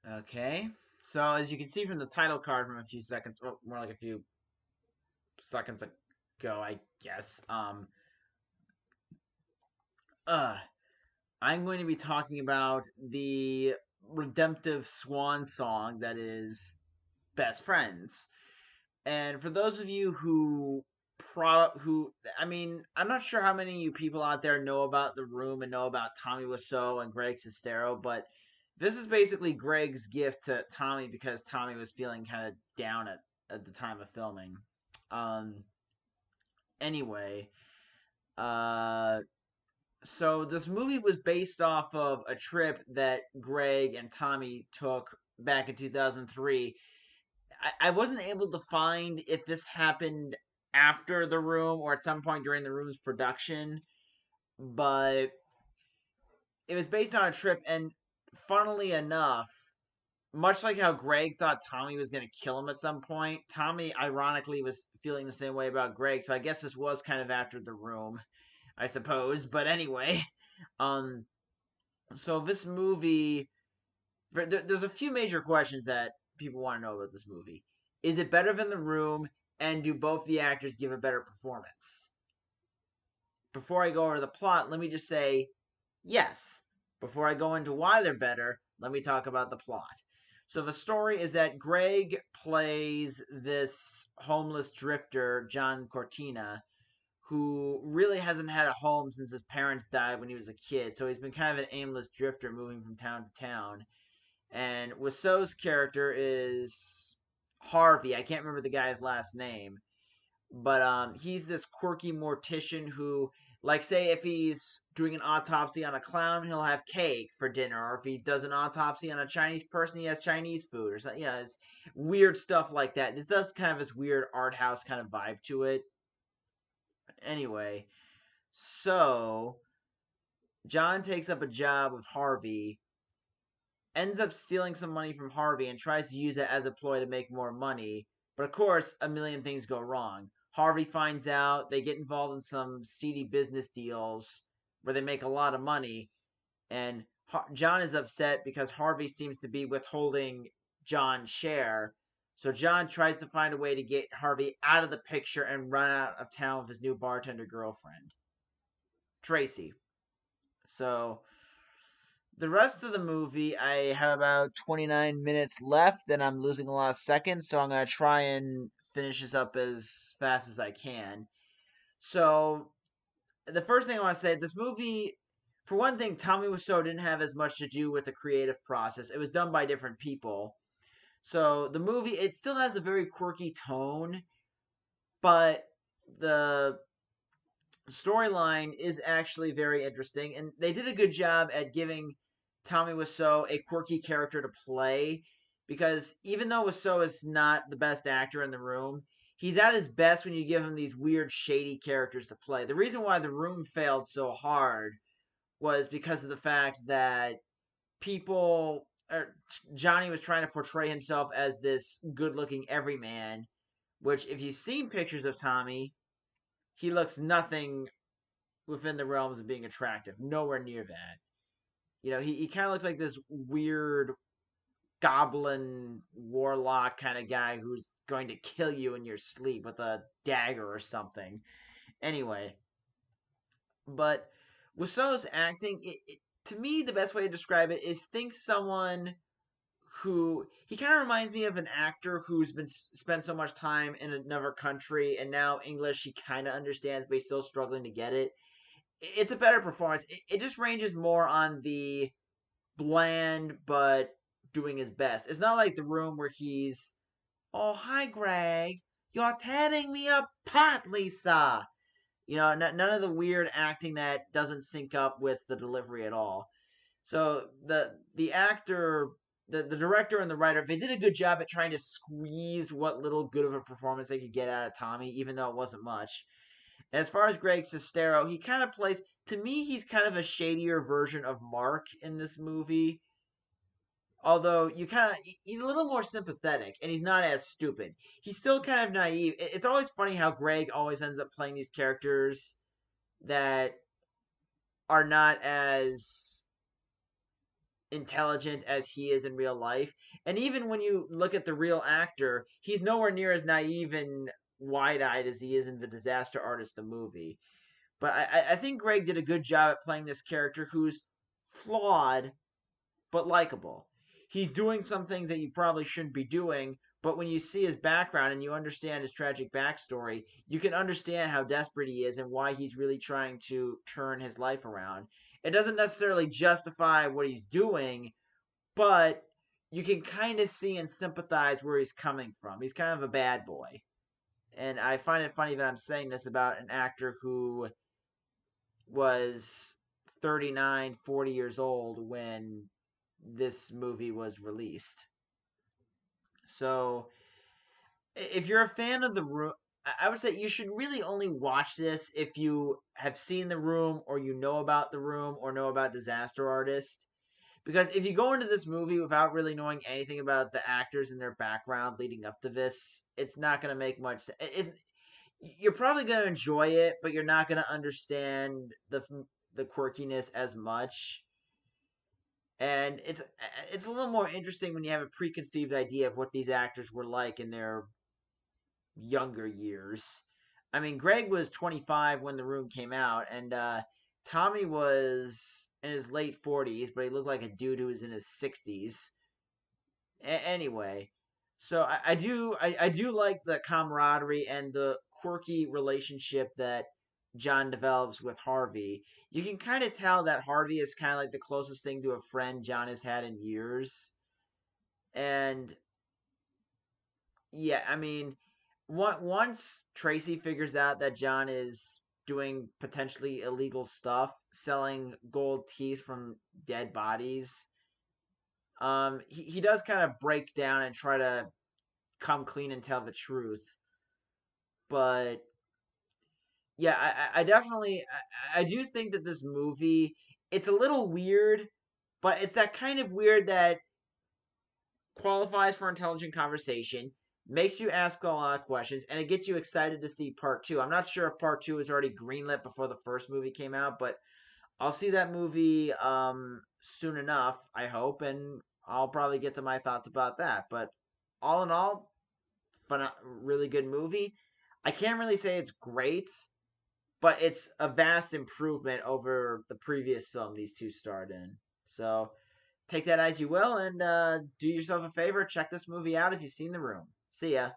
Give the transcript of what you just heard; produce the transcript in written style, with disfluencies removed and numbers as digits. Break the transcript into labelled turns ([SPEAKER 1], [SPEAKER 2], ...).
[SPEAKER 1] Okay. So as you can see from the title card from a few seconds, well, more like a few seconds ago, I guess. Uh, I'm going to be talking about the redemptive swan song that is Best Friends. And for those of you I mean, I'm not sure how many of you people out there know about The Room and know about Tommy Wiseau and Greg Sestero, but this is basically Greg's gift to Tommy because Tommy was feeling kind of down at the time of filming. Um, anyway, uh, so this movie was based off of a trip that Greg and Tommy took back in 2003. I wasn't able to find if this happened after The Room or at some point during The Room's production, but it was based on a trip, and funnily enough, much like how Greg thought Tommy was going to kill him at some point, Tommy ironically was feeling the same way about Greg, so I guess this was kind of after The Room, I suppose. But anyway, um, so this movie, there's a few major questions that people want to know about this movie. Is it better than The Room, and do both the actors give a better performance? Before I go over the plot, let me just say yes. Before I go into why they're better, let me talk about the plot. So the story is that Greg plays this homeless drifter, John Cortina, who really hasn't had a home since his parents died when he was a kid. So he's been kind of an aimless drifter moving from town to town. And Wiseau's character is Harvey. I can't remember the guy's last name, but he's this quirky mortician who, like, say if he's doing an autopsy on a clown, he'll have cake for dinner, or if he does an autopsy on a Chinese person, he has Chinese food, or something. It's weird stuff like that. It does kind of this weird art house kind of vibe to it. Anyway, so John takes up a job with Harvey, ends up stealing some money from Harvey and tries to use it as a ploy to make more money. But of course, a million things go wrong. Harvey finds out, they get involved in some seedy business deals where they make a lot of money, and John is upset because Harvey seems to be withholding John's share. So John tries to find a way to get Harvey out of the picture and run out of town with his new bartender girlfriend, Tracy. So the rest of the movie, I have about 29 minutes left, and I'm losing a lot of seconds, so I'm going to try and finish this up as fast as I can. So, the first thing I want to say, this movie, for one thing, Tommy Wiseau didn't have as much to do with the creative process. It was done by different people. So, the movie, it still has a very quirky tone, but the storyline is actually very interesting, and they did a good job at giving Tommy Wiseau a quirky character to play. Because even though Wiseau is not the best actor in the room, he's at his best when you give him these weird, shady characters to play. The reason why The Room failed so hard was because of the fact that people, Johnny was trying to portray himself as this good-looking everyman. Which, if you've seen pictures of Tommy, he looks nothing within the realms of being attractive. Nowhere near that. He kind of looks like this weird goblin warlock kind of guy who's going to kill you in your sleep with a dagger or something. Anyway, but Wiseau's acting, to me, the best way to describe it is think someone who he kind of reminds me of an actor who's been spent so much time in another country and now English he kind of understands, but he's still struggling to get it. It's a better performance. It just ranges more on the bland but doing his best. It's not like The Room where he's, oh, hi, Greg. You're tearing me apart, Lisa. None of the weird acting that doesn't sync up with the delivery at all. So the actor, the director and the writer, they did a good job at trying to squeeze what little good of a performance they could get out of Tommy, even though it wasn't much. And as far as Greg Sestero, he kind of plays, to me, he's kind of a shadier version of Mark in this movie. Although he's a little more sympathetic and he's not as stupid. He's still kind of naive. It's always funny how Greg always ends up playing these characters that are not as intelligent as he is in real life. And even when you look at the real actor, he's nowhere near as naive and wide eyed as he is in The Disaster Artist, the movie. But I think Greg did a good job at playing this character who's flawed but likable. He's doing some things that you probably shouldn't be doing, but when you see his background and you understand his tragic backstory, you can understand how desperate he is and why he's really trying to turn his life around. It doesn't necessarily justify what he's doing, but you can kind of see and sympathize where he's coming from. He's kind of a bad boy. And I find it funny that I'm saying this about an actor who was 39, 40 years old when this movie was released. So, if you're a fan of The Room, I would say you should really only watch this if you have seen The Room or you know about The Room or know about Disaster Artist. Because if you go into this movie without really knowing anything about the actors and their background leading up to this, it's not going to make much sense. You're probably going to enjoy it, but you're not going to understand the quirkiness as much. And it's a little more interesting when you have a preconceived idea of what these actors were like in their younger years. I mean, Greg was 25 when The Room came out, and Tommy was in his late 40s, but he looked like a dude who was in his 60s. Anyway, so I do like the camaraderie and the quirky relationship that John develops with Harvey. You can kind of tell that Harvey is kind of like the closest thing to a friend John has had in years. And yeah, I mean, once Tracy figures out that John is doing potentially illegal stuff, selling gold teeth from dead bodies, he does kind of break down and try to come clean and tell the truth. But yeah, I definitely I do think that this movie it's a little weird, but it's that kind of weird that qualifies for intelligent conversation, makes you ask a lot of questions, and it gets you excited to see part two. I'm not sure if part two was already greenlit before the first movie came out, but I'll see that movie soon enough, I hope, and I'll probably get to my thoughts about that. But all in all, really good movie. I can't really say it's great, but it's a vast improvement over the previous film these two starred in. So take that as you will, and do yourself a favor. Check this movie out if you've seen The Room. See ya.